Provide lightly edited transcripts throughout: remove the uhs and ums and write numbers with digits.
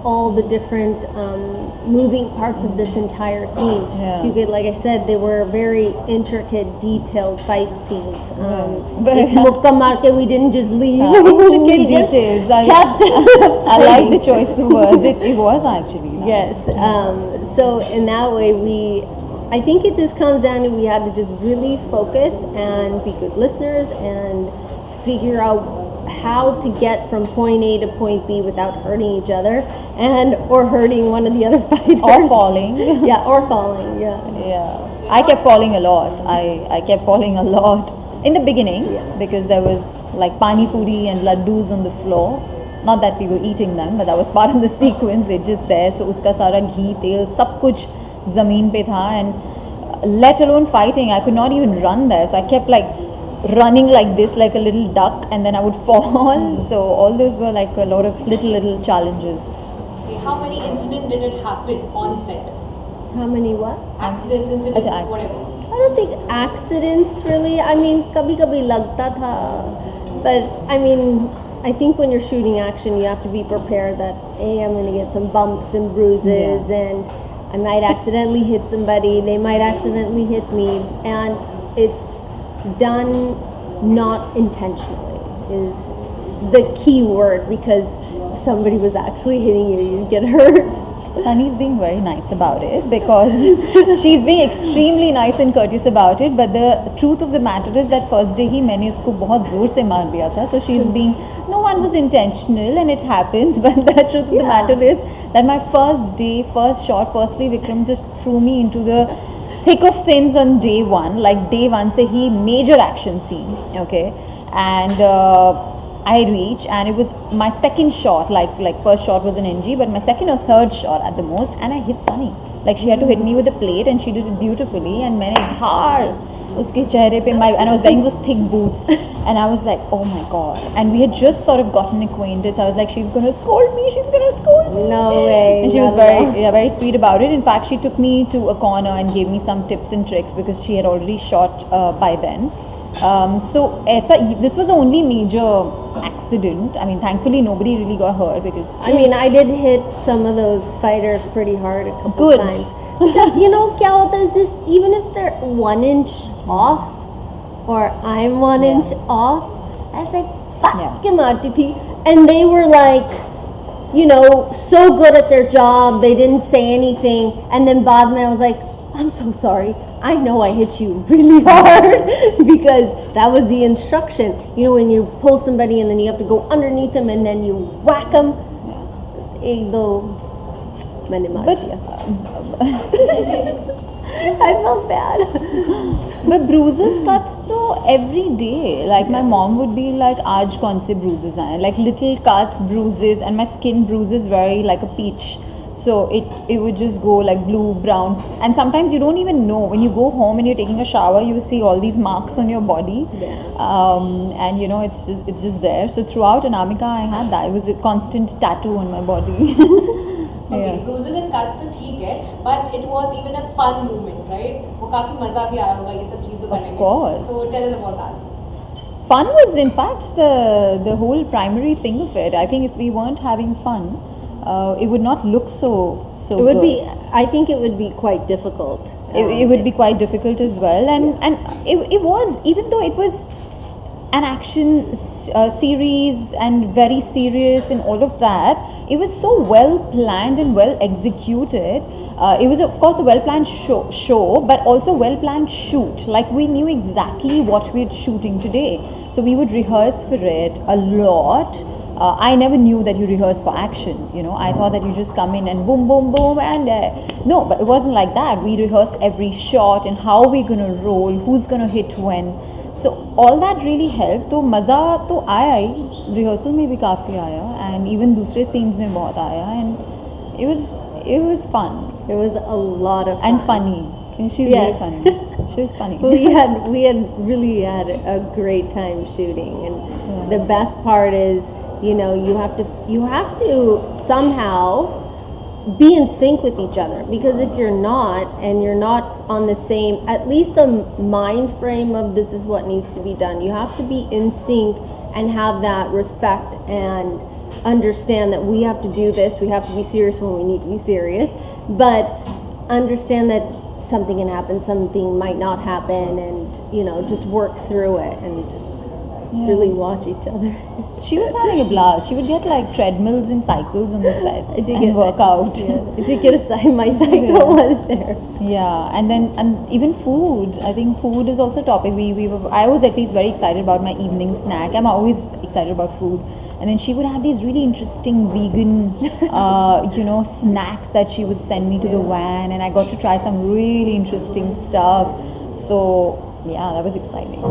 all the different moving parts of this entire scene. Yeah. You could, like I said, they were very intricate, detailed fight scenes. But- Mukka maar ke, we didn't just leave. Intricate We just details. kept I like the choice of words. It was actually. Yes. So in that way, I think it just comes down to we had to just really focus and be good listeners and figure out how to get from point A to point B without hurting each other or hurting one of the other fighters. Or falling. Yeah, or falling, yeah. Yeah. I kept falling a lot. I kept falling a lot. In the beginning, because there was like pani puri and laddus on the floor. Not that we were eating them, but that was part of the sequence. They're just there. So uska sara ghee, tel, sab kuch zameen pe tha, and let alone fighting. I could not even run there. So I kept like running like this, like a little duck, and then I would fall. So all those were like a lot of little challenges. Okay, how many incidents did it happen on set? How many what? Accidents, incidents, Achha, whatever. I don't think accidents really. I mean, kabhi lagta tha. But I mean, I think when you're shooting action, you have to be prepared that, hey, I'm going to get some bumps and bruises and I might accidentally hit somebody. They might accidentally hit me. And it's done not intentionally is the key word, because if somebody was actually hitting you, you'd get hurt. Sunny's being very nice about it because she's being extremely nice and courteous about it, but the truth of the matter is that first day ही मैंने उसको बहुत जोर से मार दिया था, so she's being, no one was intentional and it happens, but the truth of the matter is that my first day, first shot, firstly Vikram just threw me into the thick of things on day one, like day one से ही major action scene, okay, and I reached, and it was my second shot, like first shot was an NG, but my second or third shot at the most, and I hit Sunny. Like she had to hit me with a plate, and she did it beautifully, and मैंने धार उसके चेहरे पे and I was wearing those thick boots, and I was like, oh my god, and we had just sort of gotten acquainted, so I was like, she's gonna scold me, No way. and she was very sweet about it. In fact, she took me to a corner and gave me some tips and tricks because she had already shot by then. So this was the only major accident. I mean, thankfully nobody really got hurt because I mean, I did hit some of those fighters pretty hard a couple Good. times. Because you know, kya hota is this, even if they're 1 inch off or I'm 1 inch off, ऐसे फट के मारती थी, and they were like, you know, so good at their job, they didn't say anything, and then बाद में I was like, I'm so sorry, I know I hit you really hard because that was the instruction. You know, when you pull somebody and then you have to go underneath them and then you whack them. एक दो मैंने मार दिया. I felt bad. But bruises, cuts though every day. Like my mom would be like, "Aaj kaun se bruises aaye?" Like little cuts, bruises, and my skin bruises very like a peach. So it would just go like blue, brown, and sometimes you don't even know. When you go home and you're taking a shower, you see all these marks on your body, and you know it's just there. So throughout Anamika, I had that. It was a constant tattoo on my body. Okay, bruises and cuts तो ठीक है, but it was even a fun moment, right? वो काफी मजा भी आया होगा ये सब चीजों करने में. Of course. So tell us about that. Fun was in fact the whole primary thing of it. I think if we weren't having fun, it would not look so It would good. be, I think it would be quite difficult. It would be quite difficult as well, and it was, even though it was an action series and very serious and all of that, it was so well planned and well executed. It was of course a well planned show, but also well planned shoot. Like we knew exactly what we were shooting today, so we would rehearse for it a lot. I never knew that you rehearse for action, you know. I thought that you just come in and boom, boom, boom, and no, but it wasn't like that. We rehearsed every shot and how we're gonna roll, who's gonna hit when. So all that really helped. तो मज़ा तो आया ही, rehearsal में भी काफ़ी आया, and even दूसरे scenes में बहुत आया, and it was fun. It was a lot of fun. And funny. And she's very funny. She's funny. we had really had a great time shooting, and the best part is, you know, you have to somehow be in sync with each other, because if you're not, and you're not on the same, at least the mind frame of this is what needs to be done, you have to be in sync and have that respect and understand that we have to do this, we have to be serious when we need to be serious, but understand that something can happen, something might not happen, and just work through it and really watch each other. She was having a blast. She would get like treadmills and cycles on the set and work out. Yeah, I did get a sign. My cycle was there. Yeah, and even food. I think food is also a topic. I was at least very excited about my evening snack. I'm always excited about food. And then she would have these really interesting vegan, snacks that she would send me to the van, and I got to try some really interesting stuff. So yeah, that was exciting.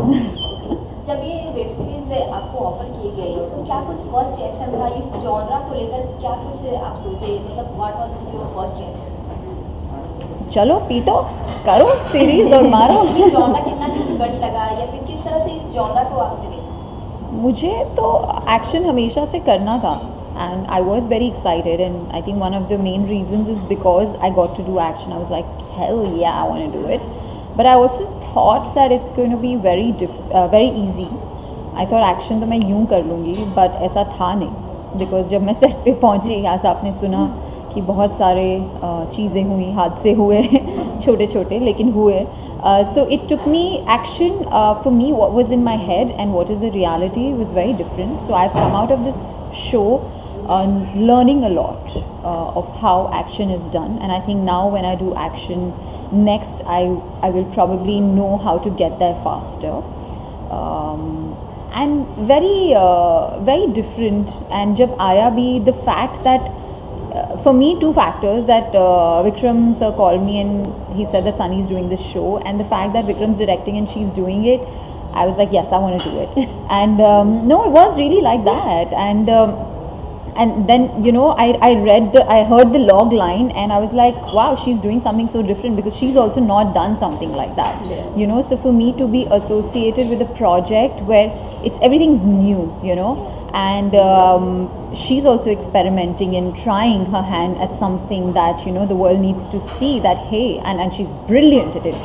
जब ये web series आपको offer की गई सो क्या कुछ first reaction था इस genre को लेकर क्या कुछ आप सोचे मतलब what was your first reaction चलो पीटो करो सीरीज और मारो ये जॉनरा कितना डिफिकल्ट लगा या फिर किस तरह से इस जॉनरा को आपने देखा मुझे तो एक्शन हमेशा से करना था and I was very excited and I think one of the main reasons is because I got to do action. I was like hell yeah, I want to do it. But I also thought that it's going to be very easy. I thought action तो मैं यूं कर लूँगी, but ऐसा था नहीं. Because जब मैं सेट पे पहुँची, ऐसा आपने सुना कि बहुत सारे चीज़ें हुई, हादसे हुए, छोटे छोटे लेकिन हुए. So it took me action. For me, what was in my head and what is the reality was very different. So I've come out of this show learning a lot of how action is done, and I think now when I do action next, I will probably know how to get there faster, and very different. And jab aaya bhi the fact that for me two factors that Vikram sir called me and he said that Sunny is doing this show, and the fact that Vikram's directing and she's doing it, I was like yes, I want to do it. And no, it was really like that. And then I heard the log line and I was like wow, she's doing something so different because she's also not done something like that. So for me to be associated with a project where everything's new, and she's also experimenting and trying her hand at something that the world needs to see that hey, and she's brilliant at it.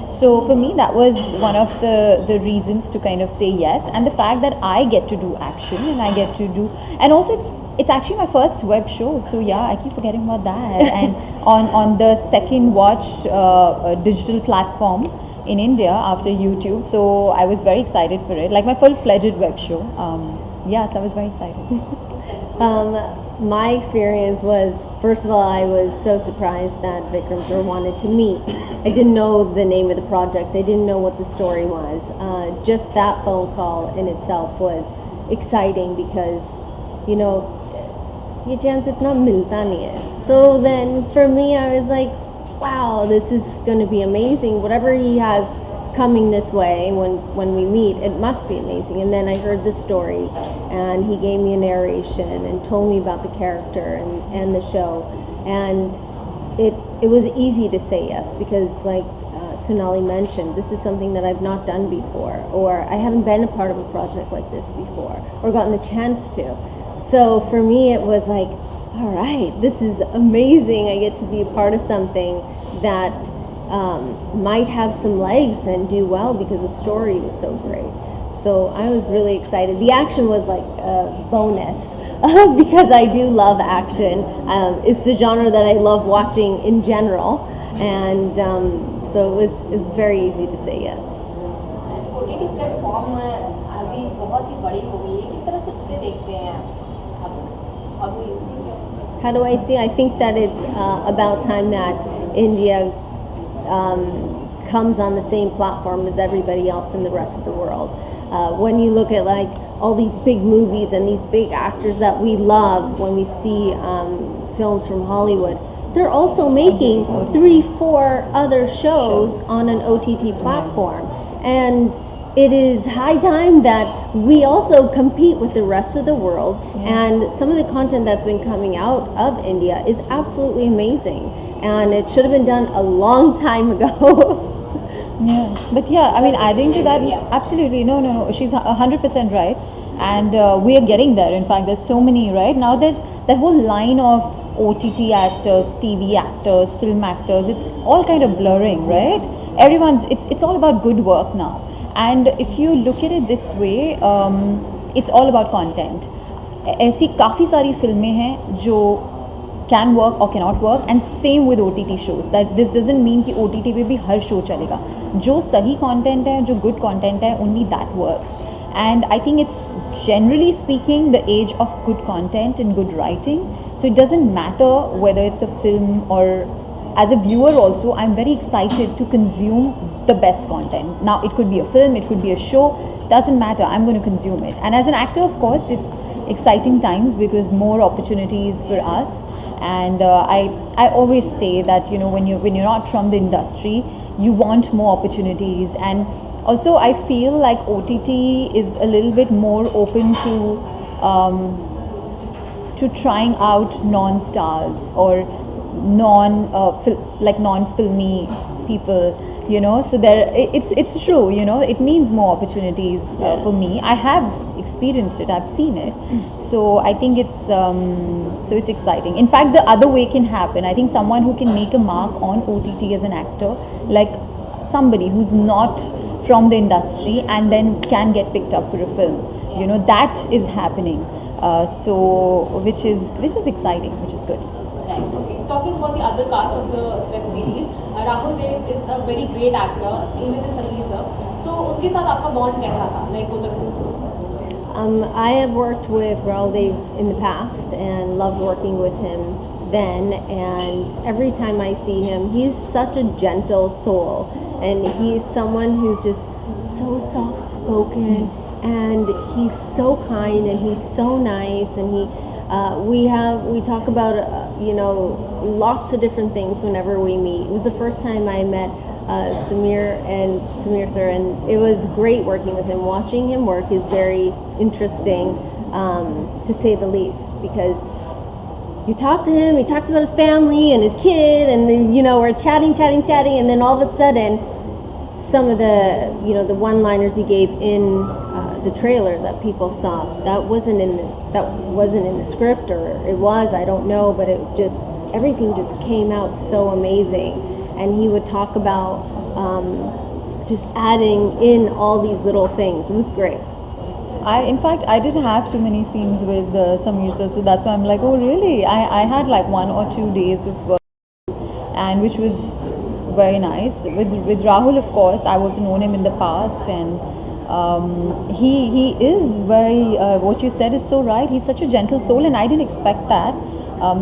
So for me that was one of the reasons to kind of say yes, and the fact that I get to do action and I get to do, and also it's actually my first web show, so yeah, I keep forgetting about that. And on the second watched digital platform in India after YouTube, so I was very excited for it, like my full-fledged web show. So I was very excited. My experience was, first of all, I was so surprised that Vikram sir wanted to meet. I didn't know the name of the project. I didn't know what the story was. Just that phone call in itself was exciting because, ये chance इतना मिलता नहीं है. So then for me, I was like, wow, this is going to be amazing. Whatever he has coming this way when we meet, it must be amazing. And then I heard the story and he gave me a narration and told me about the character and the show, and it was easy to say yes because like Sonnalli mentioned, this is something that I've not done before, or I haven't been a part of a project like this before or gotten the chance to. So for me it was like, all right, this is amazing. I get to be a part of something that might have some legs and do well because the story was so great. So I was really excited. The action was like a bonus because I do love action. It's the genre that I love watching in general, and so it was very easy to say yes. OTT platform अभी बहुत ही बड़ी हो गई है, किस तरह से उसे देखते हैं आप? How do I see? I think that it's about time that India comes on the same platform as everybody else in the rest of the world. When you look at like all these big movies and these big actors that we love, when we see films from Hollywood, they're also making 3-4 other shows on an OTT platform. And it is high time that we also compete with the rest of the world. And some of the content that's been coming out of India is absolutely amazing. And it should have been done a long time ago. But I mean, adding to that, absolutely, no, she's 100% right, and we are getting there. In fact, there's so many right now. There's that whole line of OTT actors, TV actors, film actors. It's all kind of blurring, right? It's all about good work now. And if you look at it this way, it's all about content. ऐसी काफ़ी सारी फिल्में हैं जो can work और cannot work, and same with OTT shows, that this doesn't mean कि OTT पे भी हर शो चलेगा. जो सही कंटेंट है, जो गुड कंटेंट है, only that works. And I think it's, generally speaking, the age of good content and good writing. So it doesn't matter whether it's a film or, as a viewer also, I'm very excited to consume the best content. Now it could be a film, it could be a show, doesn't matter, I'm going to consume it. And as an actor, of course, it's exciting times because more opportunities for us. And I always say that, you know, when you're not from the industry, you want more opportunities. And also I feel like OTT is a little bit more open to trying out non-stars or non-filmy people, you know. So it's true, you know, it means more opportunities for me. I have experienced it, I've seen it. So I think it's exciting. In fact, the other way can happen. I think someone who can make a mark on OTT as an actor, like somebody who's not from the industry and then can get picked up for a film, you know, that is happening. So which is exciting, which is good. Right. Okay. Talking about the other cast of the web series, Rahul Dev is a very great actor, even with Sameer sir. So उनके साथ आपका bond कैसा था? Like वो the I have worked with Raul Dev in the past and loved working with him then, and every time I see him, he's such a gentle soul, and he's someone who's just so soft spoken, and he's so kind, and he's so nice, and we talk about you know, lots of different things whenever we meet. It was the first time I met Sameer sir, and it was great working with him. Watching him work is very interesting, to say the least, because you talk to him, he talks about his family and his kid, and then, you know, we're chatting, and then all of a sudden, some of the, you know, the one-liners he gave in the trailer that people saw, that wasn't in the script, or it was, I don't know, but it just, everything just came out so amazing. And he would talk about just adding in all these little things. It was great. In fact, I didn't have too many scenes with Sameer sir, so that's why I'm like, oh really? I had like 1 or 2 days of work, and which was very nice. With Rahul, of course, I've also known him in the past, and he is very, what you said is so right. He's such a gentle soul, and I didn't expect that,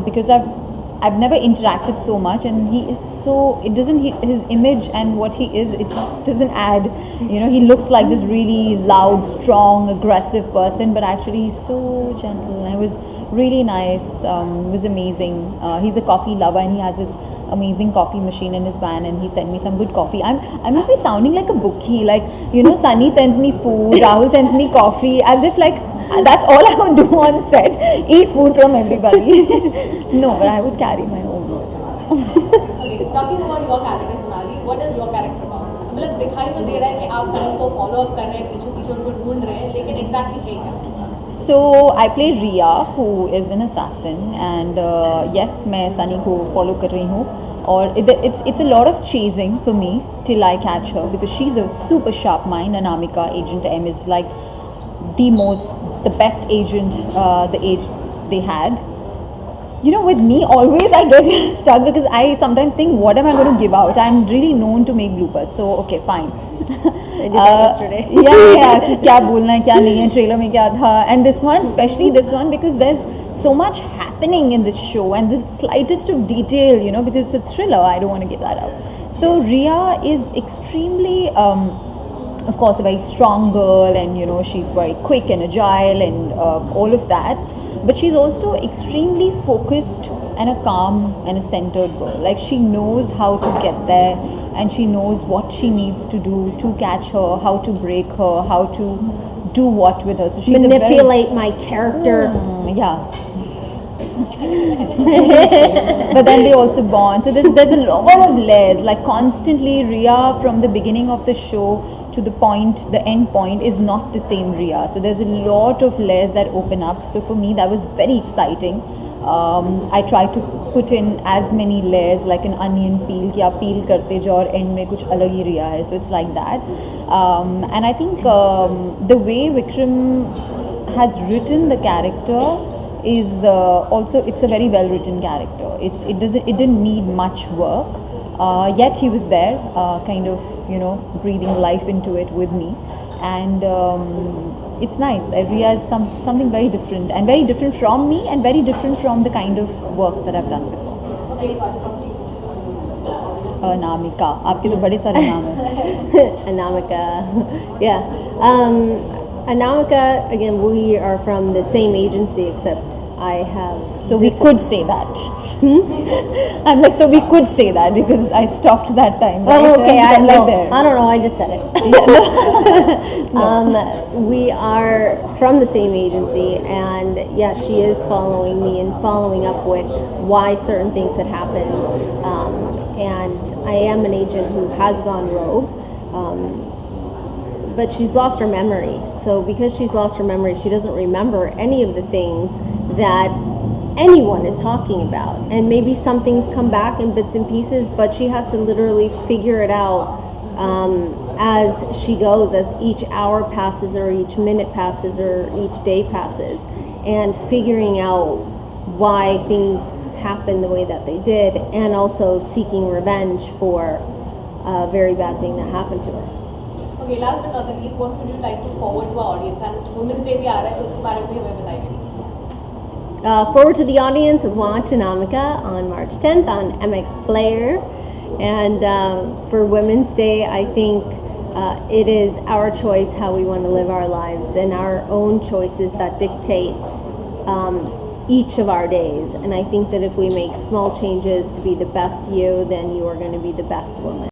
because I've never interacted so much, and he is so, it doesn't, his image and what he is, it just doesn't add, you know. He looks like this really loud, strong, aggressive person, but actually he's so gentle, and it was really nice. It was amazing. He's a coffee lover, and he has this amazing coffee machine in his van, and he sent me some good coffee. I must be sounding like a bookie, like, you know, Sunny sends me food, Rahul sends me coffee, as if like that's all I would do on set, eat food from everybody. No, but I would carry my own notes. Okay, talking about your character, Sonnalli, what is your character about? मतलब दिखाई तो दे रहा है कि आप सनी को follow up कर रहे हैं, पीछे उनको ढूंढ रहे हैं, लेकिन exactly है क्या? So I play Riya, who is an assassin, and yes, मैं सनी को follow कर रही हूँ, और it's a lot of chasing for me till I catch her, because she's a super sharp mind. Anamika, Agent M, is like the best agent the age they had. You know, with me, always I get stuck because I sometimes think, what am I going to give out? I'm really known to make bloopers, so okay, fine. I did that yesterday. yeah, कि क्या बोलना है, क्या नहीं है, trailer में क्या था, and this one, especially this one, because there's so much happening in this show, and the slightest of detail, you know, because it's a thriller, I don't want to give that out. So Riya is extremely, of course, a very strong girl, and you know, she's very quick and agile, and all of that. But she's also extremely focused and a calm and a centered girl. Like, she knows how to get there, and she knows what she needs to do to catch her, how to break her, how to do what with her. So she's manipulate my character. Yeah. But then they also bond. So there's a lot of layers. Like, constantly, Riya from the beginning of the show to the end point is not the same Riya. So there's a lot of layers that open up. So for me, that was very exciting. I try to put in as many layers like an onion peel, कि आप peel करते जाओ और end में कुछ अलग ही रिया है. So it's like that. And I think the way Vikram has written the character is also, it's a very well written character. It didn't need much work, yet he was there, kind of, you know, breathing life into it with me, and it's nice. Riya is something very different, and very different from me, and very different from the kind of work that I've done before. Okay, from Anamika, आपके तो बड़े सारे नाम हैं. Anamika. Yeah. Anamika, again, we are from the same agency, except I have. So we could say that. I'm like, so we could say that because I stopped that time. Right? Oh, okay. I'm I like there. don't know. I just said it. We are from the same agency, and yeah, she is following me and following up with why certain things had happened. And I am an agent who has gone rogue. But she's lost her memory. So because she's lost her memory, she doesn't remember any of the things that anyone is talking about. And maybe some things come back in bits and pieces, but she has to literally figure it out as she goes, as each hour passes or each minute passes or each day passes, and figuring out why things happened the way that they did, and also seeking revenge for a very bad thing that happened to her. Okay, last but not the least, what would you like to forward to our audience? And Women's Day भी आ रहा है तो उसके बारे में भी हमें बताइए. Forward to the audience, watch Anamika on March 10th on MX Player. And for Women's Day, I think it is our choice how we want to live our lives, and our own choices that dictate each of our days. And I think that if we make small changes to be the best you, then you are going to be the best woman.